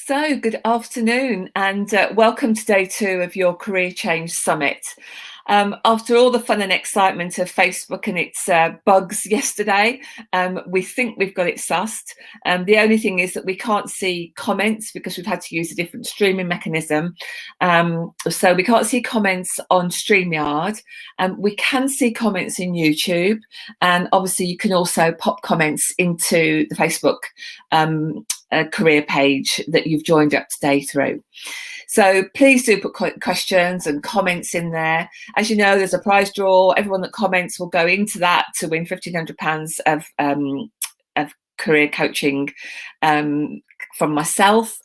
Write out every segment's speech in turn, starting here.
So, good afternoon and welcome to day 2 of your Career Change Summit. After all the fun and excitement of Facebook and its bugs yesterday, we think we've got it sussed. The only thing is that we can't see comments because we've had to use a different streaming mechanism. So we can't see comments on StreamYard. We can see comments in YouTube, and obviously you can also pop comments into the Facebook career page that you've joined up today through. So please do put questions and comments in there. As you know, there's a prize draw. Everyone that comments will go into that to win £1,500 of career coaching from myself,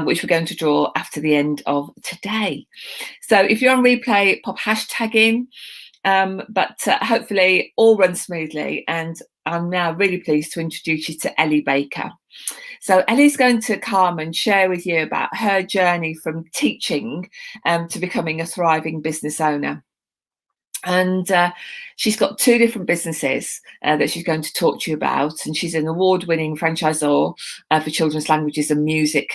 which we're going to draw after the end of today. So if you're on replay, pop hashtag in. But hopefully all runs smoothly, and I'm now really pleased to introduce you to Ellie Baker. So Ellie's going to come and share with you about her journey from teaching to becoming a thriving business owner. And she's got 2 different businesses that she's going to talk to you about. And she's an award-winning franchisor for children's languages and music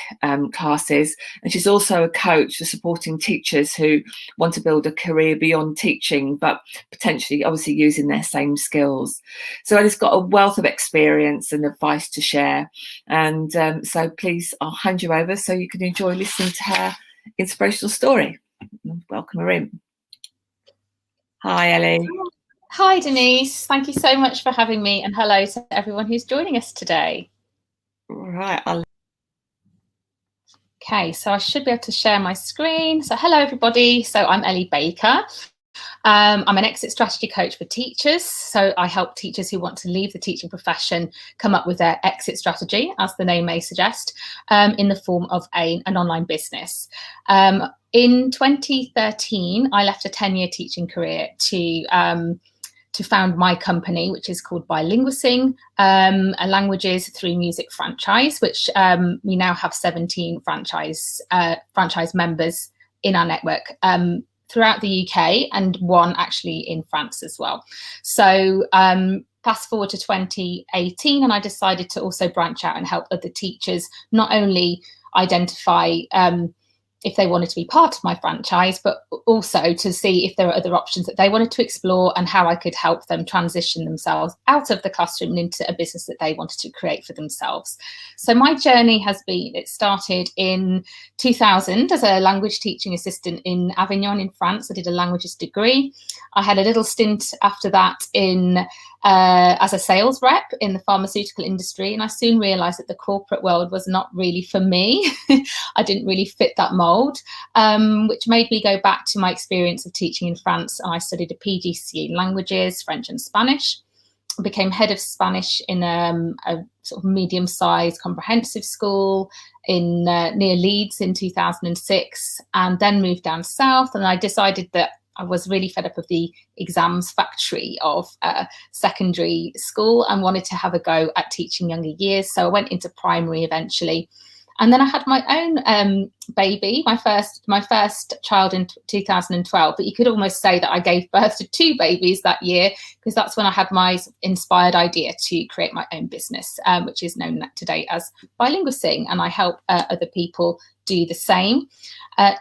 classes. And she's also a coach for supporting teachers who want to build a career beyond teaching, but potentially obviously using their same skills. So Ellie's got a wealth of experience and advice to share. And so please, I'll hand you over so you can enjoy listening to her inspirational story. Welcome her in. Hi, Ellie. Hi, Denise. Thank you so much for having me, and hello to everyone who's joining us today. Right. Okay, so I should be able to share my screen. So hello, everybody. So I'm Ellie Baker. I'm an exit strategy coach for teachers. So I help teachers who want to leave the teaching profession come up with their exit strategy, as the name may suggest, in the form of an online business. In 2013, I left a 10-year teaching career to found my company, which is called Bilinguasing, a languages through music franchise, which we now have 17 franchise members in our network throughout the UK, and 1 actually in France as well. So fast forward to 2018, and I decided to also branch out and help other teachers not only identify if they wanted to be part of my franchise, but also to see if there are other options that they wanted to explore and how I could help them transition themselves out of the classroom and into a business that they wanted to create for themselves. So my journey has been, it started in 2000 as a language teaching assistant in Avignon in France. I did a languages degree. I had a little stint after that in as a sales rep in the pharmaceutical industry, and I soon realized that the corporate world was not really for me. I didn't really fit that mold, which made me go back to my experience of teaching in France, and I studied a PGCE in languages, French and Spanish. I became head of Spanish in a sort of medium-sized comprehensive school in near Leeds in 2006, and then moved down south, and I decided that I was really fed up of the exams factory of secondary school and wanted to have a go at teaching younger years. So I went into primary eventually. And then I had my own baby, my first child in 2012. But you could almost say that I gave birth to 2 babies that year, because that's when I had my inspired idea to create my own business, which is known today as Bilinguasing. And I help other people do the same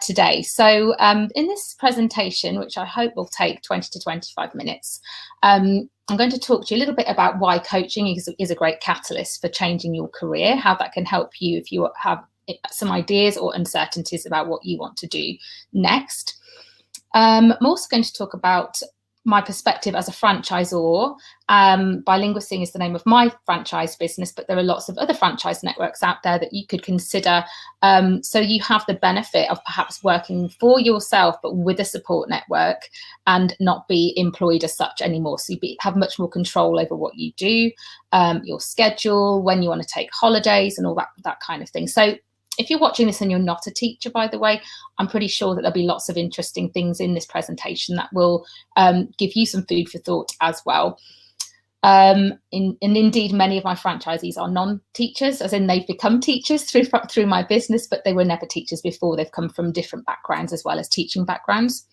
today. So in this presentation, which I hope will take 20 to 25 minutes, I'm going to talk to you a little bit about why coaching is a great catalyst for changing your career, how that can help you if you have some ideas or uncertainties about what you want to do next. I'm also going to talk about my perspective as a franchisor. Bilinguasing is the name of my franchise business, but there are lots of other franchise networks out there that you could consider. So you have the benefit of perhaps working for yourself, but with a support network, and not be employed as such anymore. So you have much more control over what you do, your schedule, when you want to take holidays and all that kind of thing. So if you're watching this and you're not a teacher, by the way, I'm pretty sure that there'll be lots of interesting things in this presentation that will give you some food for thought as well. And indeed, many of my franchisees are non-teachers, as in they've become teachers through my business, but they were never teachers before. They've come from different backgrounds as well as teaching backgrounds.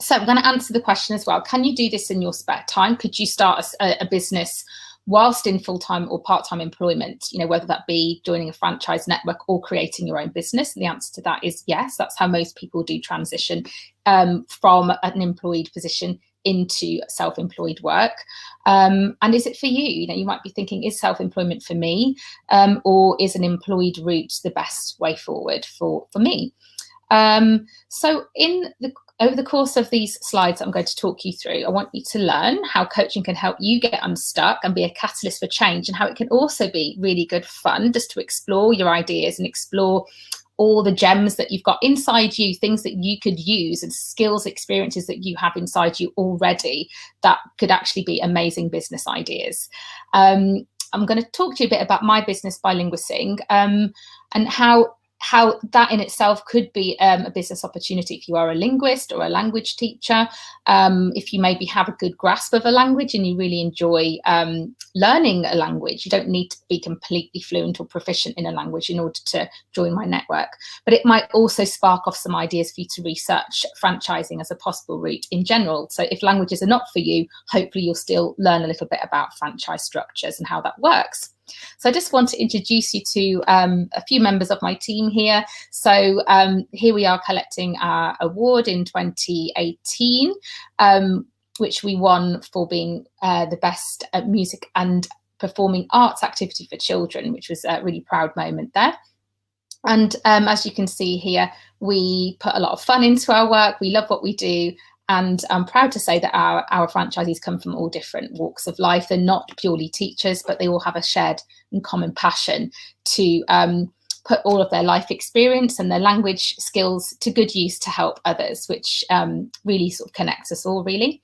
So I'm going to answer the question as well. Can you do this in your spare time? Could you start a business whilst in full-time or part-time employment, whether that be joining a franchise network or creating your own business? And the answer to that is yes. That's how most people do transition from an employed position into self-employed work. And is it for you? You might be thinking, is self-employment for me, or is an employed route the best way forward for me? So over the course of these slides I'm going to talk you through, I want you to learn how coaching can help you get unstuck and be a catalyst for change, and how it can also be really good fun just to explore your ideas and explore all the gems that you've got inside you, things that you could use and skills, experiences that you have inside you already that could actually be amazing business ideas. I'm going to talk to you a bit about my business, Bilinguasing, and how that in itself could be a business opportunity if you are a linguist or a language teacher, if you maybe have a good grasp of a language and you really enjoy learning a language. You don't need to be completely fluent or proficient in a language in order to join my network. But it might also spark off some ideas for you to research franchising as a possible route in general. So if languages are not for you, hopefully you'll still learn a little bit about franchise structures and how that works. So I just want to introduce you to a few members of my team here. So here we are collecting our award in 2018, which we won for being the best music and performing arts activity for children, which was a really proud moment there. And as you can see here, we put a lot of fun into our work. We love what we do. And I'm proud to say that our franchisees come from all different walks of life. They're not purely teachers, but they all have a shared and common passion to put all of their life experience and their language skills to good use to help others, which really sort of connects us all, really.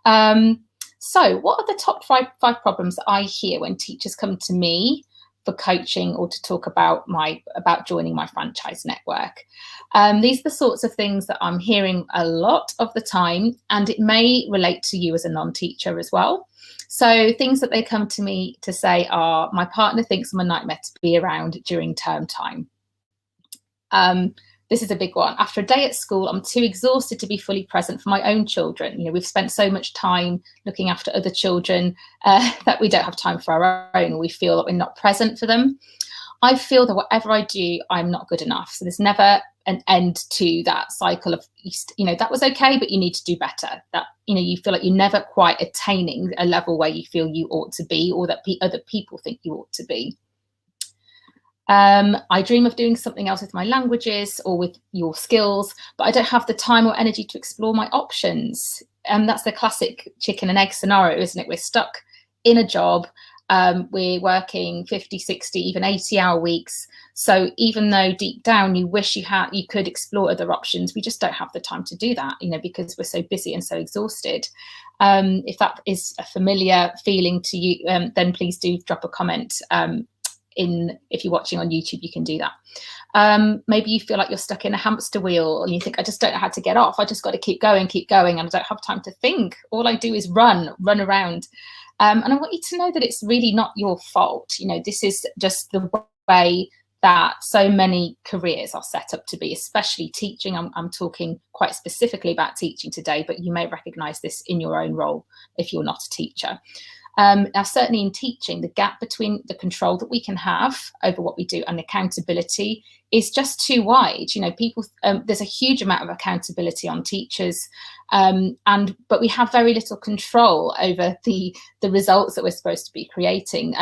So what are the top five problems that I hear when teachers come to me for coaching or to talk about joining my franchise network? These are the sorts of things that I'm hearing a lot of the time, and it may relate to you as a non-teacher as well. So things that they come to me to say are, my partner thinks I'm a nightmare to be around during term time. This is a big one. After a day at school, I'm too exhausted to be fully present for my own children. We've spent so much time looking after other children that we don't have time for our own, or we feel that we're not present for them. I feel that whatever I do, I'm not good enough. So there's never an end to that cycle of, that was okay, but you need to do better. That, you feel like you're never quite attaining a level where you feel you ought to be, or that other people think you ought to be. I dream of doing something else with my languages or with your skills, but I don't have the time or energy to explore my options. That's the classic chicken and egg scenario, isn't it? We're stuck in a job. We're working 50, 60, even 80-hour weeks. So even though deep down you wish you could explore other options, we just don't have the time to do that, because we're so busy and so exhausted. If that is a familiar feeling to you, then please do drop a comment. If you're watching on YouTube, you can do that. Maybe you feel like you're stuck in a hamster wheel and you think, I just don't know how to get off. I just got to keep going, and I don't have time to think. All I do is run around. And I want you to know that it's really not your fault. This is just the way that so many careers are set up to be, especially teaching. I'm talking quite specifically about teaching today, but you may recognize this in your own role if you're not a teacher. Now, certainly in teaching, the gap between the control that we can have over what we do and accountability is just too wide. There's a huge amount of accountability on teachers, but we have very little control over the results that we're supposed to be creating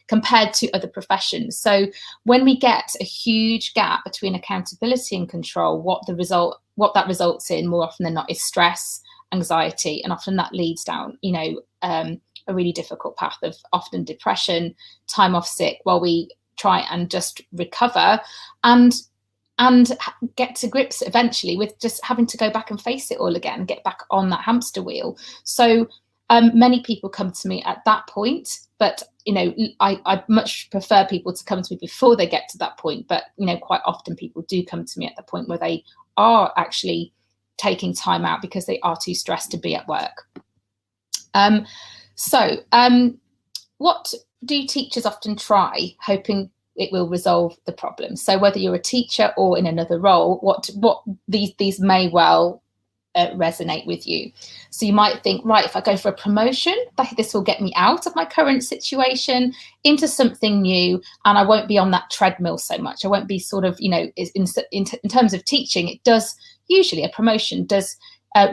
compared to other professions. So when we get a huge gap between accountability and control, what that results in more often than not is stress, anxiety, and often that leads down, a really difficult path of often depression, time off sick while we try and just recover and get to grips eventually with just having to go back and face it all again, get back on that hamster wheel. So many people come to me at that point, but I much prefer people to come to me before they get to that point. But quite often people do come to me at the point where they are actually taking time out because they are too stressed to be at work. So what do teachers often try, hoping it will resolve the problem? So whether you're a teacher or in another role, what these may well resonate with you. So you might think, right, if I go for a promotion, this will get me out of my current situation into something new, and I won't be on that treadmill so much. I won't be sort of, you know, in terms of teaching, it does usually, a promotion does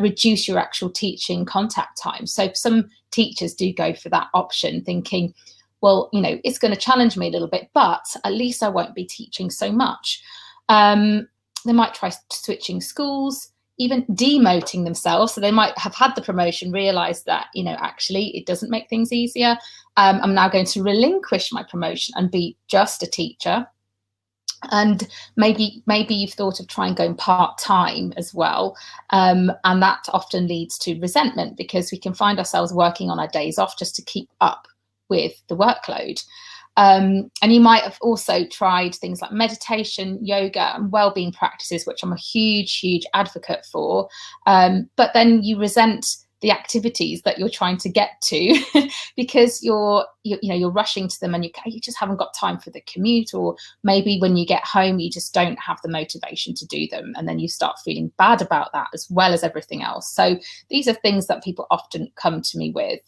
reduce your actual teaching contact time. So some teachers do go for that option, thinking, well, you know, it's going to challenge me a little bit, but at least I won't be teaching so much. They might try switching schools, even demoting themselves. So they might have had the promotion, realize that, you know, actually it doesn't make things easier. I'm now going to relinquish my promotion and be just a teacher. And maybe you've thought of trying going part-time as well. And that often leads to resentment, because we can find ourselves working on our days off just to keep up with the workload. And you might have also tried things like meditation, yoga, and well-being practices, which I'm a huge advocate for. But then you resent the activities that you're trying to get to because you're rushing to them, and you just haven't got time for the commute, or maybe when you get home you just don't have the motivation to do them, and then you start feeling bad about that as well as everything else. So these are things that people often come to me with.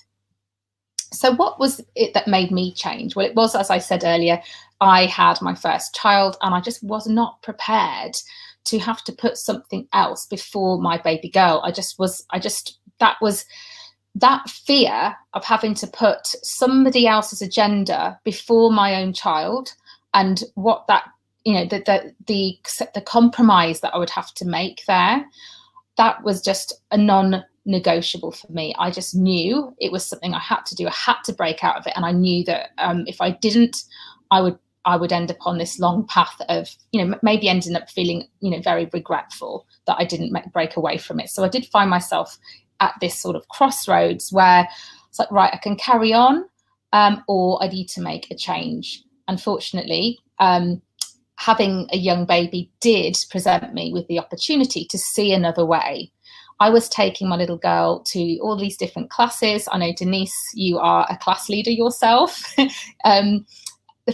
So what was it that made me change? Well, it was, as I said earlier, I had my first child, and I just was not prepared to have to put something else before my baby girl. That fear of having to put somebody else's agenda before my own child, and what that, you know, the compromise that I would have to make there, that was just a non-negotiable for me. I just knew it was something I had to do. I had to break out of it, and I knew that if I didn't, I would end up on this long path of, you know, maybe ending up feeling, you know, very regretful that I didn't break away from it. So I did find myself at this sort of crossroads where it's like, right, I can carry on, or I need to make a change. Unfortunately, having a young baby did present me with the opportunity to see another way. I was taking my little girl to all these different classes. I know, Denise, you are a class leader yourself.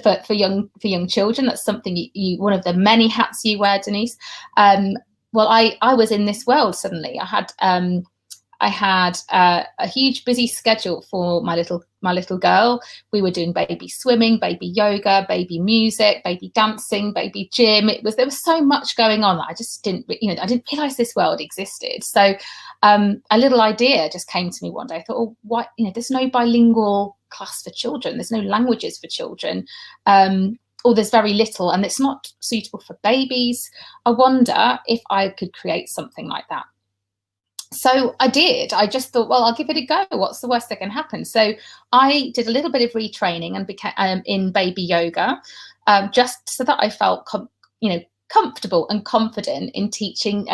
For young children, that's something you one of the many hats you wear, Denise. Well, I was in this world suddenly. I had a huge busy schedule for my little girl. We were doing baby swimming, baby yoga, baby music, baby dancing, baby gym. There was so much going on that I just didn't realize this world existed. So a little idea just came to me one day. I thought, oh, what, you know, there's no bilingual class for children. There's no languages for children. Or there's very little, and it's not suitable for babies. I wonder if I could create something like that. So I did. I just thought, well, I'll give it a go. What's the worst that can happen? So I did a little bit of retraining and became in baby yoga, just so that I felt comfortable and confident in teaching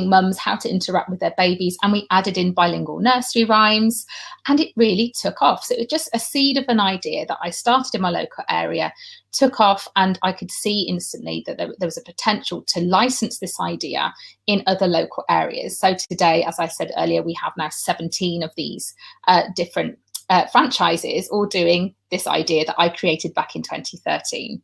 mums how to interact with their babies. And we added in bilingual nursery rhymes, and it really took off. So it was just a seed of an idea that I started in my local area, took off, and I could see instantly that there was a potential to license this idea in other local areas. So today, as I said earlier, we have now 17 of these different franchises all doing this idea that I created back in 2013.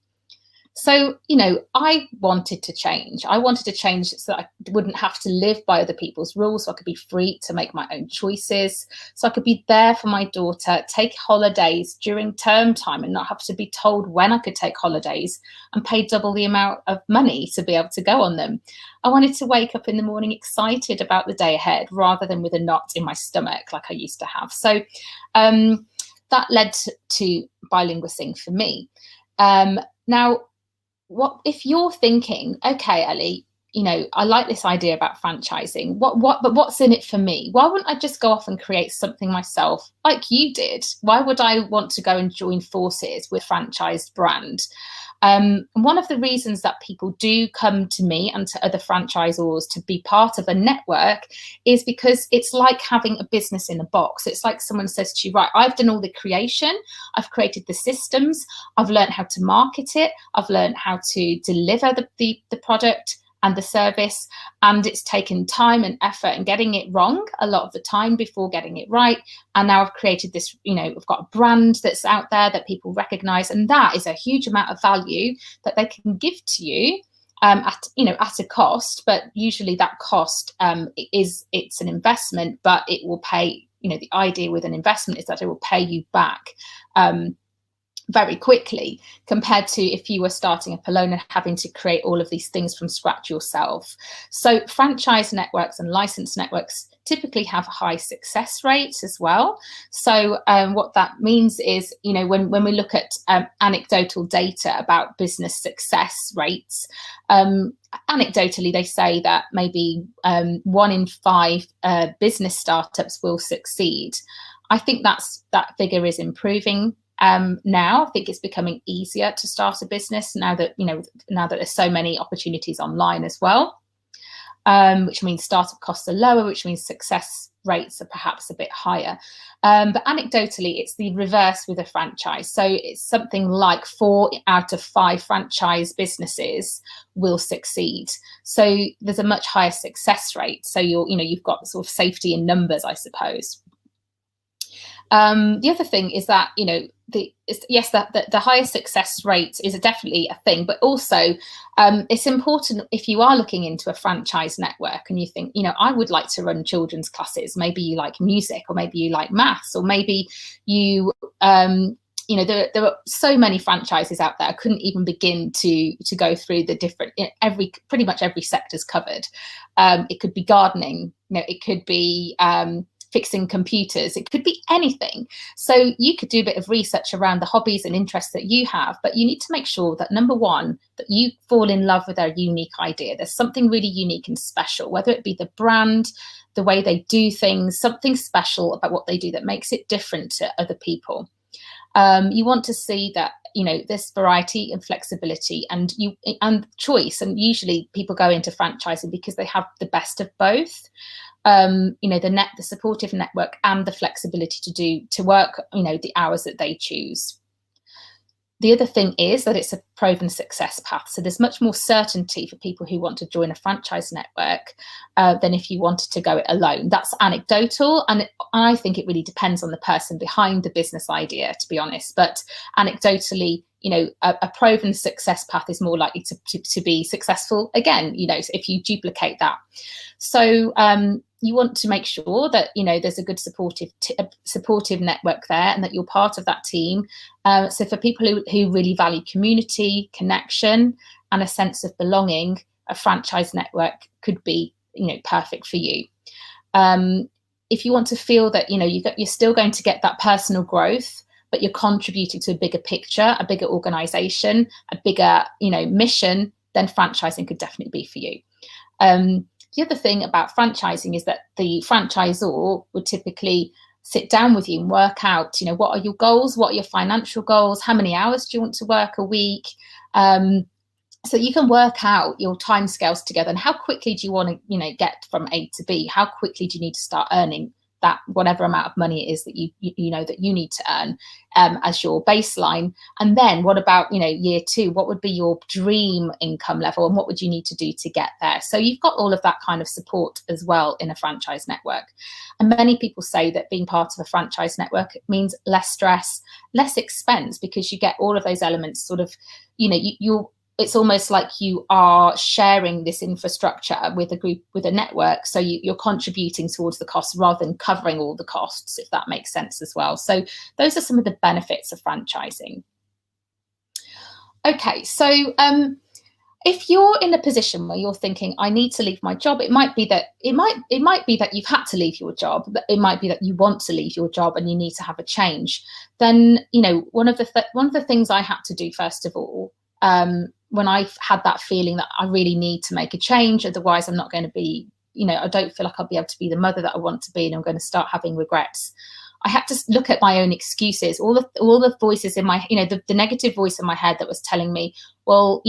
So, you know, I wanted to change. I wanted to change so that I wouldn't have to live by other people's rules, so I could be free to make my own choices, so I could be there for my daughter, take holidays during term time and not have to be told when I could take holidays and pay double the amount of money to be able to go on them. I wanted to wake up in the morning excited about the day ahead rather than with a knot in my stomach like I used to have. So that led to Bilinguasing for me. Now, what if you're thinking, okay, Ellie, you know, I like this idea about franchising. But what's in it for me? Why wouldn't I just go off and create something myself like you did? Why would I want to go and join forces with a franchised brand? One of the reasons that people do come to me and to other franchisors to be part of a network is because it's like having a business in a box. It's like someone says to you, right, I've done all the creation, I've created the systems, I've learned how to market it, I've learned how to deliver the product and the service, and it's taken time and effort and getting it wrong a lot of the time before getting it right. And now I've created this, you know, we've got a brand that's out there that people recognize, and that is a huge amount of value that they can give to you at a cost, but usually that cost it's an investment, but it will pay. The idea with an investment is that it will pay you back very quickly, compared to if you were starting up alone and having to create all of these things from scratch yourself. So franchise networks and license networks typically have high success rates as well. So what that means is, when we look at anecdotal data about business success rates, anecdotally they say that maybe 1 in 5 business startups will succeed. I think that figure is improving. Now I think it's becoming easier to start a business now that there's so many opportunities online as well, which means startup costs are lower, which means success rates are perhaps a bit higher. But anecdotally, it's the reverse with a franchise. So it's something like 4 out of 5 franchise businesses will succeed. So there's a much higher success rate. So you've got sort of safety in numbers, I suppose. The other thing is that, the higher success rate is definitely a thing, but also it's important if you are looking into a franchise network and you think, I would like to run children's classes. Maybe you like music, or maybe you like maths, or maybe you, there are so many franchises out there. I couldn't even begin to go through the different, pretty much every sector's covered. It could be gardening, it could be fixing computers, it could be anything. So you could do a bit of research around the hobbies and interests that you have, but you need to make sure that, number one, that you fall in love with their unique idea. There's something really unique and special, whether it be the brand, the way they do things, something special about what they do that makes it different to other people. You want to see that, this variety and flexibility and choice. And usually people go into franchising because they have the best of both. The supportive network and the flexibility to work, the hours that they choose. The other thing is that it's a proven success path. So there's much more certainty for people who want to join a franchise network than if you wanted to go it alone. That's anecdotal, and I think it really depends on the person behind the business idea, to be honest. But anecdotally, a proven success path is more likely to be successful again, if you duplicate that. So you want to make sure that, there's a good supportive network there, and that you're part of that team. So for people who really value community, connection, and a sense of belonging, a franchise network could be, perfect for you. If you want to feel that, you're still going to get that personal growth, but you're contributing to a bigger picture, a bigger organization, a bigger, mission, then franchising could definitely be for you. The other thing about franchising is that the franchisor would typically sit down with you and work out, what are your goals? What are your financial goals? How many hours do you want to work a week? So you can work out your timescales together, and how quickly do you want to, get from A to B? How quickly do you need to start earning that whatever amount of money it is that you need to earn as your baseline? And then what about year 2? What would be your dream income level, and what would you need to do to get there? So you've got all of that kind of support as well in a franchise network. And many people say that being part of a franchise network means less stress, less expense, because you get all of those elements sort of, it's almost like you are sharing this infrastructure with a group, with a network. So you're contributing towards the costs rather than covering all the costs, if that makes sense as well. So those are some of the benefits of franchising. Okay, so if you're in a position where you're thinking, I need to leave my job, it might be that you've had to leave your job, but it might be that you want to leave your job and you need to have a change. Then, one of the things I had to do, first of all, when I've had that feeling that I really need to make a change, otherwise I'm not going to be, I don't feel like I'll be able to be the mother that I want to be, and I'm going to start having regrets. I had to look at my own excuses, all the voices in my, the negative voice in my head that was telling me, well,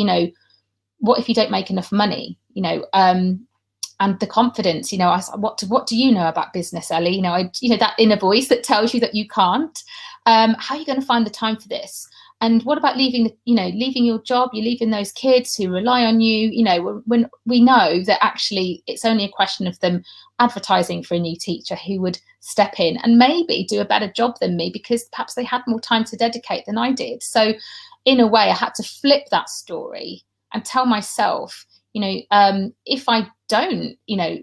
what if you don't make enough money, and the confidence, I was like, what do you know about business, Ellie? That inner voice that tells you that you can't. How are you going to find the time for this? And what about leaving your job? You're leaving those kids who rely on you, when we know that actually it's only a question of them advertising for a new teacher who would step in and maybe do a better job than me, because perhaps they had more time to dedicate than I did. So in a way, I had to flip that story and tell myself, if I don't,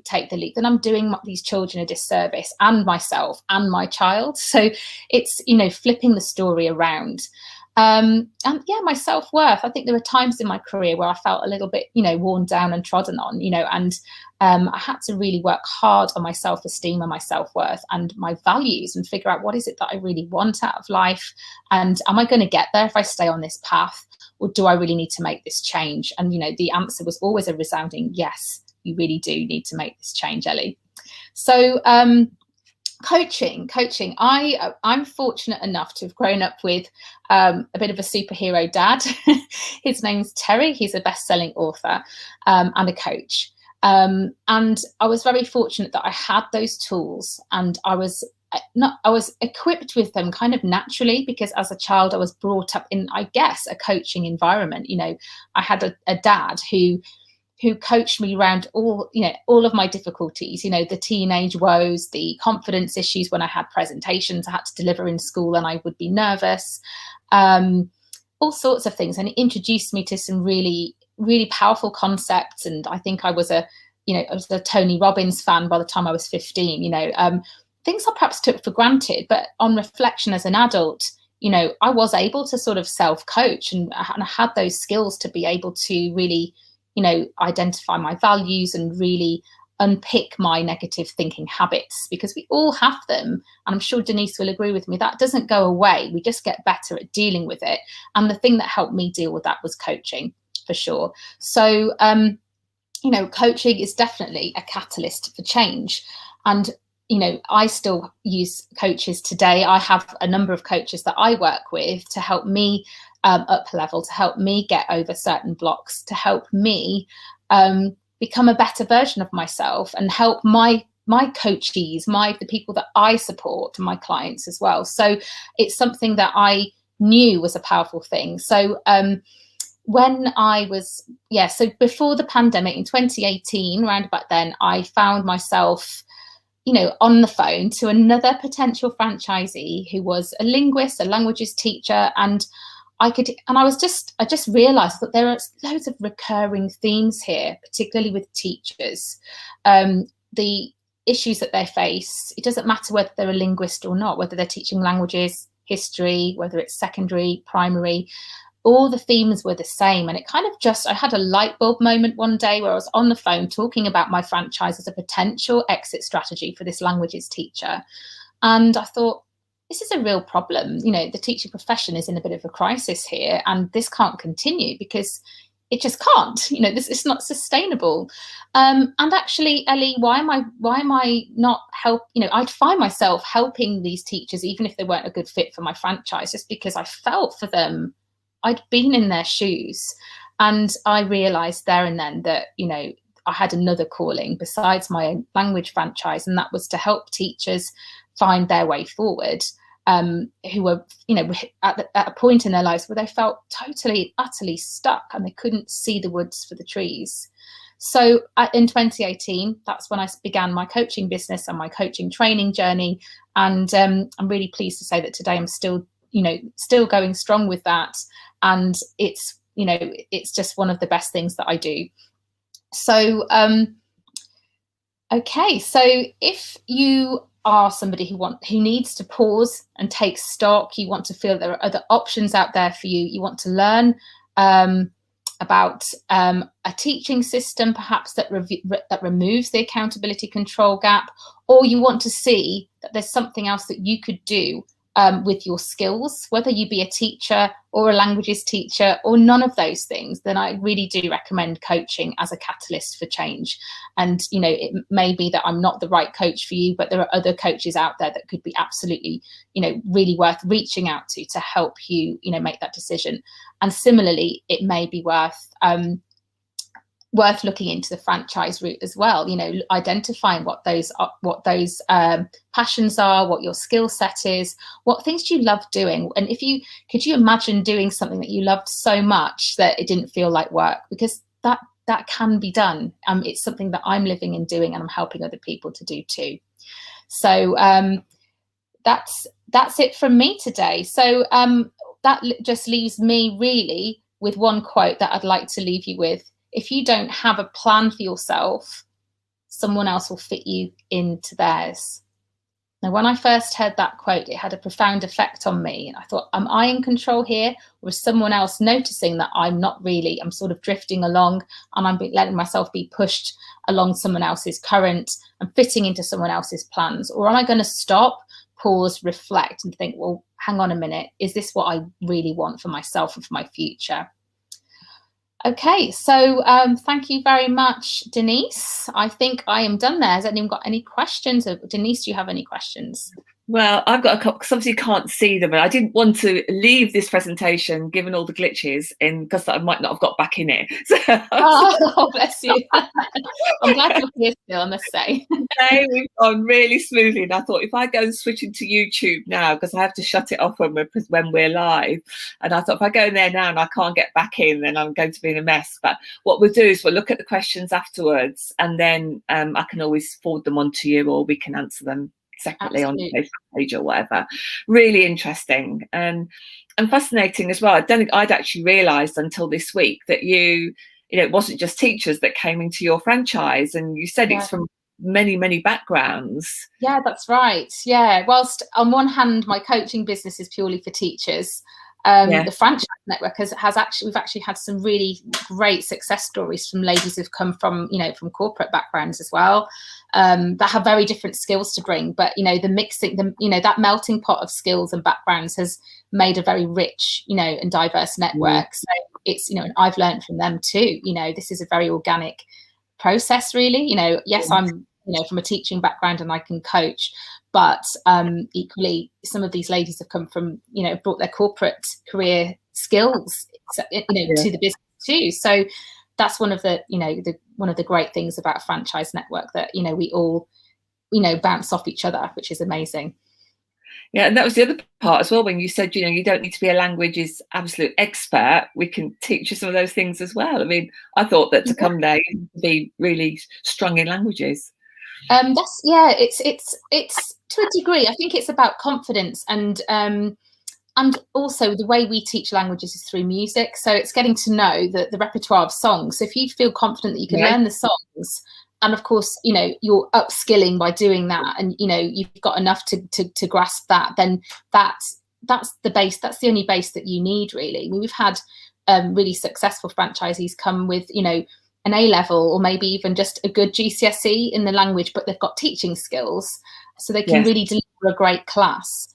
take the leap, then I'm doing these children a disservice, and myself and my child. So it's, flipping the story around. And yeah, my self-worth, I think there were times in my career where I felt a little bit, worn down and trodden on, and I had to really work hard on my self-esteem and my self-worth and my values, and figure out what is it that I really want out of life, and am I going to get there if I stay on this path, or do I really need to make this change? And the answer was always a resounding yes, you really do need to make this change, Ellie. So coaching, I'm fortunate enough to have grown up with a bit of a superhero dad. His name's Terry. He's a best-selling author and a coach. And I was very fortunate that I had those tools, and I was equipped with them kind of naturally, because as a child I was brought up in, I guess, a coaching environment. I had a dad who coached me around all of my difficulties, the teenage woes, the confidence issues when I had presentations I had to deliver in school and I would be nervous, all sorts of things. And it introduced me to some really, really powerful concepts. And I think I was a Tony Robbins fan by the time I was 15, things I perhaps took for granted, but on reflection as an adult, I was able to sort of self-coach, and I had those skills to be able to really, identify my values and really unpick my negative thinking habits, because we all have them. And I'm sure Denise will agree with me, that doesn't go away. We just get better at dealing with it. And the thing that helped me deal with that was coaching, for sure. So, coaching is definitely a catalyst for change. And I still use coaches today. I have a number of coaches that I work with to help me up level, to help me get over certain blocks, to help me become a better version of myself, and help my coachees, the people that I support, my clients as well. So it's something that I knew was a powerful thing. So when I was, so before the pandemic in 2018, around about then, I found myself on the phone to another potential franchisee who was a linguist, a languages teacher, and I just realized that there are loads of recurring themes here, particularly with teachers. The issues that they face, it doesn't matter whether they're a linguist or not, whether they're teaching languages, history, whether it's secondary, primary, all the themes were the same. And it kind of I had a light bulb moment one day where I was on the phone talking about my franchise as a potential exit strategy for this languages teacher. And I thought, this is a real problem. The teaching profession is in a bit of a crisis here, and this can't continue because it just can't. It's not sustainable. And actually, Ellie, why am I not I'd find myself helping these teachers even if they weren't a good fit for my franchise, just because I felt for them. I'd been in their shoes, and I realized there and then that I had another calling besides my own language franchise, and that was to help teachers find their way forward, who were at a point in their lives where they felt totally, utterly stuck, and they couldn't see the woods for the trees. So in 2018, that's when I began my coaching business and my coaching training journey. And I'm really pleased to say that today I'm still going strong with that. And it's just one of the best things that I do. So, okay. So if you are somebody who needs to pause and take stock, you want to feel there are other options out there for you, you want to learn about a teaching system perhaps that removes the accountability control gap, or you want to see that there's something else that you could do with your skills, whether you be a teacher or a languages teacher or none of those things, then I really do recommend coaching as a catalyst for change. And it may be that I'm not the right coach for you, but there are other coaches out there that could be absolutely really worth reaching out to help you make that decision. And similarly, it may be worth looking into the franchise route as well, identifying what those passions are, what your skill set is, what things you love doing. And could you imagine doing something that you loved so much that it didn't feel like work? Because that can be done. It's something that I'm living and doing, and I'm helping other people to do too. So that's it from me today. So that just leaves me really with one quote that I'd like to leave you with. If you don't have a plan for yourself, someone else will fit you into theirs. Now, when I first heard that quote, it had a profound effect on me. And I thought, am I in control here? Or is someone else noticing that I'm sort of drifting along and I'm letting myself be pushed along someone else's current and fitting into someone else's plans? Or am I going to stop, pause, reflect and think, well, hang on a minute, is this what I really want for myself and for my future? Okay, so thank you very much, Denise. I think I am done there. Has anyone got any questions? Denise, do you have any questions? Well, I've got a couple, because obviously you can't see them, and I didn't want to leave this presentation given all the glitches because I might not have got back in it. So, oh, bless you. I'm glad you're here still, I must say. Today we've gone really smoothly, and I thought if I go and switch into YouTube now, because I have to shut it off when we're live, and I thought if I go in there now and I can't get back in, then I'm going to be in a mess. But what we'll do is we'll look at the questions afterwards, and then I can always forward them on to you, or we can answer them separately. Absolutely. On the Facebook page or whatever. Really interesting and fascinating as well. I don't think I'd actually realised until this week that you know, it wasn't just teachers that came into your franchise, and you said it's from many backgrounds. Yeah, that's right. Yeah, whilst on one hand my coaching business is purely for teachers, the franchise network we've actually had some really great success stories from ladies who've come from, you know, from corporate backgrounds as well, that have very different skills to bring. But, you know, that melting pot of skills and backgrounds has made a very rich, you know, and diverse network. So it's, you know, and I've learned from them too. You know, this is a very organic process, really. You know, yes, I'm, you know, from a teaching background and I can coach, but equally some of these ladies have come from, you know, brought their corporate career skills, you know, to the business too. So that's one of the, you know, one of the great things about a franchise network, that, you know, we all, you know, bounce off each other, which is amazing. Yeah, and that was the other part as well, when you said, you know, you don't need to be a languages absolute expert. We can teach you some of those things as well. I mean, I thought that to come there, you need to be really strong in languages. It's to a degree. I think it's about confidence, and also the way we teach languages is through music. So it's getting to know the repertoire of songs. So if you feel confident that you can learn the songs, and of course, you know, you're upskilling by doing that, and, you know, you've got enough to grasp that, then that's the base. That's the only base that you need, really. I mean, we've had really successful franchisees come with, you know, an A-level or maybe even just a good GCSE in the language, but they've got teaching skills, so they can really deliver a great class.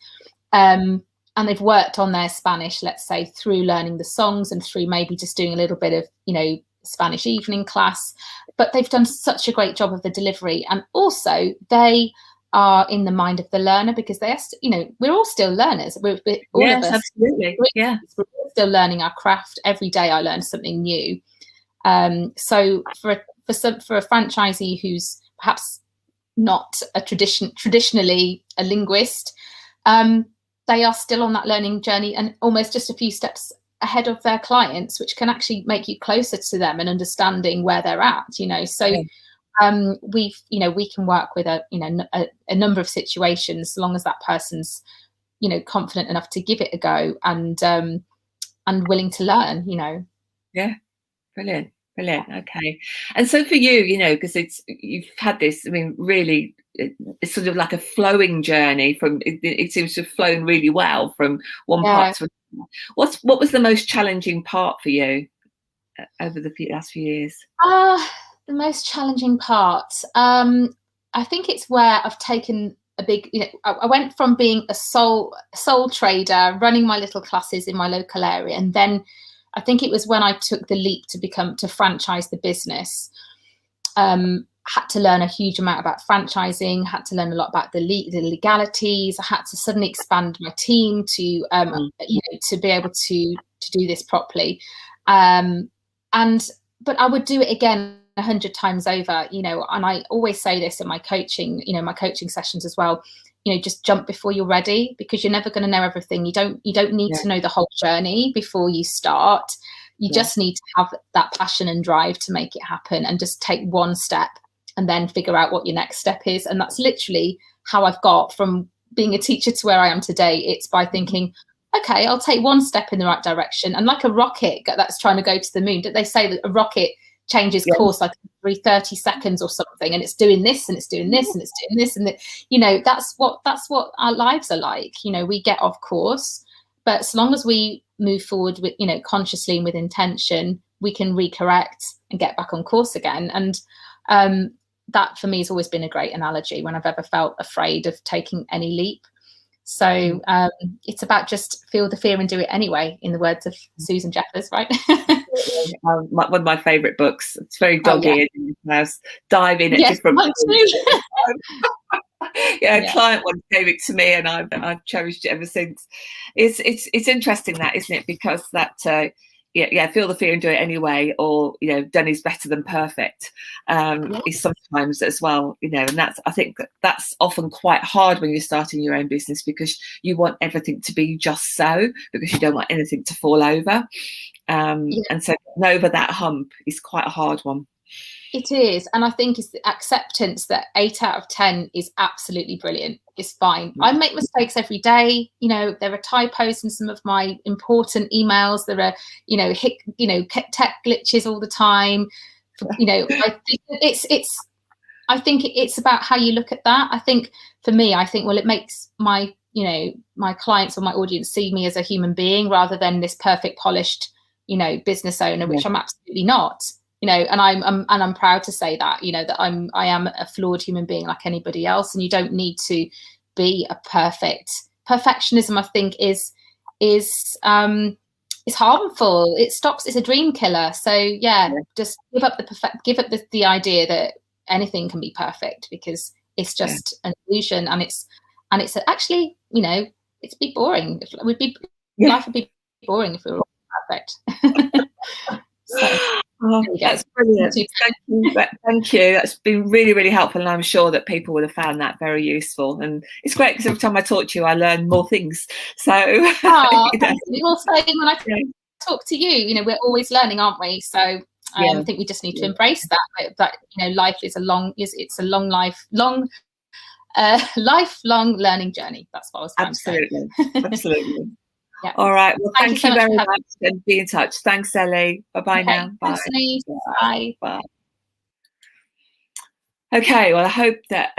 And they've worked on their Spanish, let's say, through learning the songs and through maybe just doing a little bit of, you know, Spanish evening class. But they've done such a great job of the delivery, and also they are in the mind of the learner, because they are, you know, we're all still learners. We're all of us, absolutely. We're still learning our craft. Every day I learn something new. So for a franchisee who's perhaps not traditionally a linguist, they are still on that learning journey and almost just a few steps ahead of their clients, which can actually make you closer to them and understanding where they're at, you know. So we can work with a number of situations, as long as that person's, you know, confident enough to give it a go and willing to learn, you know. Yeah, brilliant. Okay. And so for you, you know, because you've had this, I mean, really, it's sort of like a flowing journey from, it seems to have flown really well from one part to another. What was the most challenging part for you over the last few years? The most challenging part, I think it's where I've taken a big, you know, I went from being a sole trader, running my little classes in my local area, and then I think it was when I took the leap to franchise the business. Had to learn a huge amount about franchising, had to learn a lot about the legalities. I had to suddenly expand my team to, you know, to be able to do this properly. But I would do it again 100 times over, you know, and I always say this in my coaching, you know, my coaching sessions as well. You know, just jump before you're ready, because you're never going to know everything. You don't need to know the whole journey before you start. You just need to have that passion and drive to make it happen, and just take one step and then figure out what your next step is. And that's literally how I've got from being a teacher to where I am today. It's by thinking, okay, I'll take one step in the right direction. And like a rocket that's trying to go to the moon, did they say that a rocket changes course like every 30 seconds or something, and it's doing this and it's doing this and it's doing this, and you know, that's what our lives are like. You know, we get off course, but as long as we move forward with, you know, consciously and with intention, we can recorrect and get back on course again. And that for me has always been a great analogy when I've ever felt afraid of taking any leap. So it's about just feel the fear and do it anyway, in the words of Susan Jeffers, right? One of my favourite books. It's very dog-eared in this house. Dive in at different points. A client once gave it to me, and I've cherished it ever since. It's interesting, that, isn't it? Because that feel the fear and do it anyway, or, you know, done is better than perfect, is sometimes as well, you know. And I think that's often quite hard when you're starting your own business, because you want everything to be just so, because you don't want anything to fall over. And so getting over that hump is quite a hard one. It is. And I think it's the acceptance that 8 out of 10 is absolutely brilliant. It's fine. I make mistakes every day. You know, there are typos in some of my important emails. There are, you know, tech glitches all the time. You know, I think it's about how you look at that. I think for me, well, it makes my clients or my audience see me as a human being rather than this perfect, polished, you know, business owner, which I'm absolutely not. You know, and I'm proud to say that, you know, that I am a flawed human being like anybody else, and you don't need to be a perfect. Perfectionism, I think, is harmful. It's a dream killer. So just give up the idea that anything can be perfect, because it's just an illusion, and it's actually, you know, it's be boring. Life would be boring if we were all perfect. So, that's brilliant. Thank you. That's been really, really helpful, and I'm sure that people would have found that very useful. And it's great because every time I talk to you, I learn more things. So, also when I talk to you, you know, we're always learning, aren't we? So I think we just need to embrace that. You know, life is a lifelong learning journey. That's what I was trying to say. Absolutely. Yeah. All right. Well, thank you very much, and be in touch. Thanks, Ellie. Bye now. Bye. Bye. Bye. Okay, well, I hope that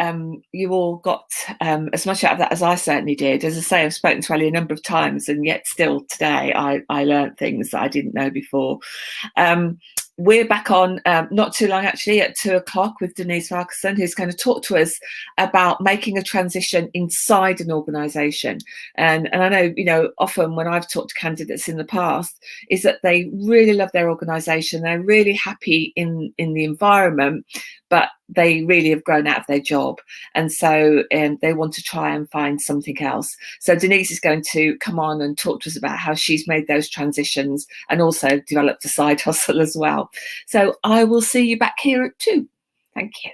you all got as much out of that as I certainly did. As I say, I've spoken to Ellie a number of times, and yet still today I learned things that I didn't know before. We're back on not too long, actually, at 2:00 with Denise Farquharson, who's going to talk to us about making a transition inside an organisation. And I know, you know, often when I've talked to candidates in the past, is that they really love their organisation, they're really happy in the environment, but they really have grown out of their job, and so they want to try and find something else. So Denise is going to come on and talk to us about how she's made those transitions and also developed a side hustle as well. So I will see you back here at 2. Thank you.